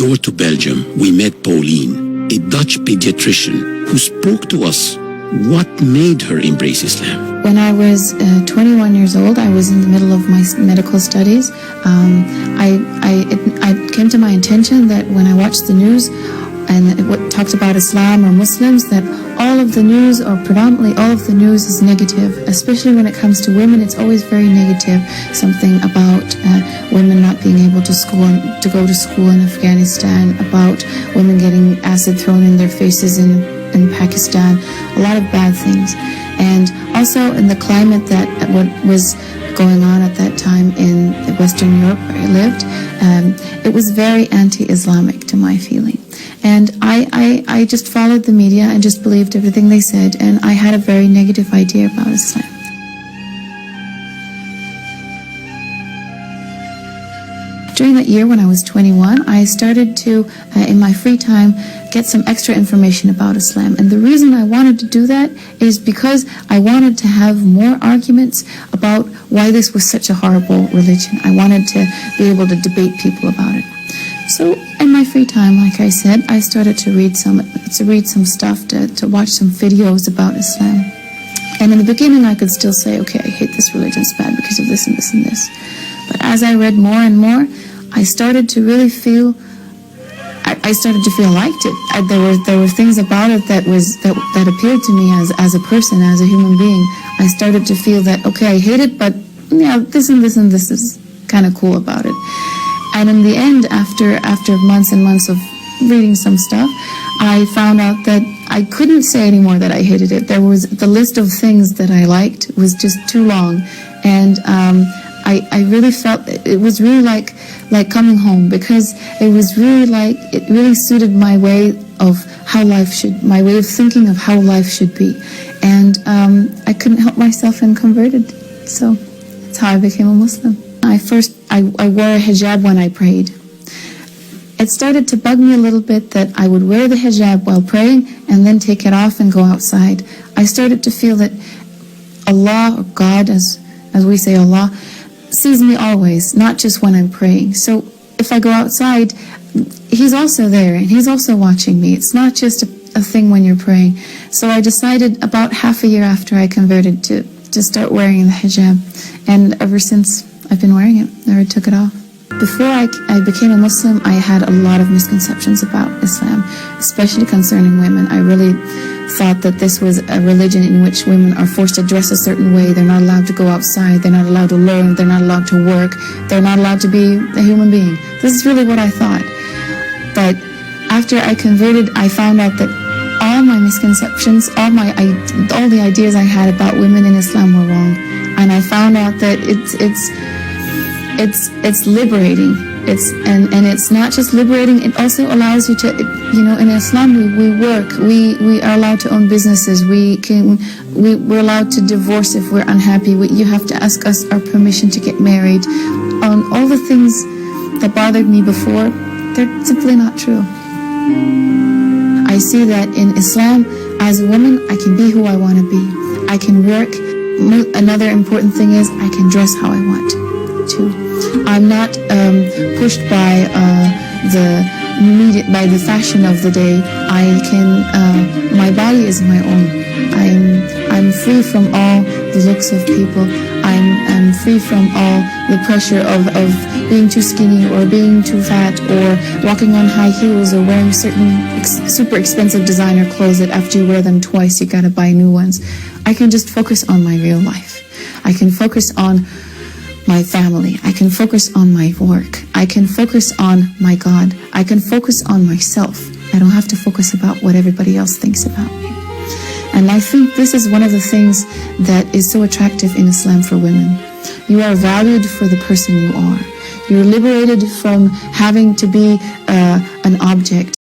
door to Belgium, we met Pauline, a Dutch pediatrician who spoke to us what made her embrace Islam. When I was 21 years old, I was in the middle of my medical studies. It came to my attention that when I watched the news and it talked about Islam or Muslims, that all of the news, or predominantly all of the news, is negative. Especially when it comes to women, it's always very negative. Something about women not being able to go to school in Afghanistan, about women getting acid thrown in their faces in Pakistan, a lot of bad things. And also in the climate that what was going on at that time in Western Europe where I lived, it was very anti-Islamic to my feeling. And I just followed the media and just believed everything they said, and I had a very negative idea about Islam. During that year when I was 21, I started to, in my free time, get some extra information about Islam. And the reason I wanted to do that is because I wanted to have more arguments about why this was such a horrible religion. I wanted to be able to debate people about it. So in my free time, like I said, I started to read some stuff, to watch some videos about Islam. And in the beginning, I could still say, okay, I hate this religion, it's bad because of this and this and this. But as I read more and more, I started to really feel, I started to feel I liked it. There were things about it that appealed to me as a person, as a human being. I started to feel that, okay, I hate it, but yeah, this and this and this is kind of cool about it. And in the end, after months and months of reading some stuff, I found out that I couldn't say anymore that I hated it. There was the list of things that I liked was just too long, and I really felt it was really like coming home, because it was really it really suited my way of how life should, my way of thinking of how life should be, and I couldn't help myself and converted. So that's how I became a Muslim. I wore a hijab when I prayed. It started to bug me a little bit that I would wear the hijab while praying and then take it off and go outside. I started to feel that Allah, or God, as we say, Allah, sees me always, not just when I'm praying. So if I go outside, He's also there and He's also watching me. It's not just a thing when you're praying. So I decided about half a year after I converted to start wearing the hijab. And ever since, I've been wearing it, never took it off. Before I became a Muslim, I had a lot of misconceptions about Islam, especially concerning women. I really thought that this was a religion in which women are forced to dress a certain way. They're not allowed to go outside. They're not allowed to learn. They're not allowed to work. They're not allowed to be a human being. This is really what I thought. But after I converted, I found out that all my misconceptions, all the ideas I had about women in Islam were wrong. And I found out that it's liberating. And it's not just liberating, it also allows you to, in Islam we work, we are allowed to own businesses, we're allowed to divorce if we're unhappy, you have to ask us our permission to get married. All the things that bothered me before, they're simply not true. I see that in Islam, as a woman, I can be who I want to be. I can work. Another important thing is I can dress how I want to. I'm not pushed by the fashion of the day. My body is my own. I'm free from all the looks of people. I'm free from all the pressure of being too skinny or being too fat or walking on high heels or wearing certain super expensive designer clothes that after you wear them twice you gotta buy new ones. I can just focus on my real life. I can focus on my family. I can focus on my work. I can focus on my God. I can focus on myself. I don't have to focus about what everybody else thinks about me. And I think this is one of the things that is so attractive in Islam for women. You are valued for the person you are. You're liberated from having to be an object.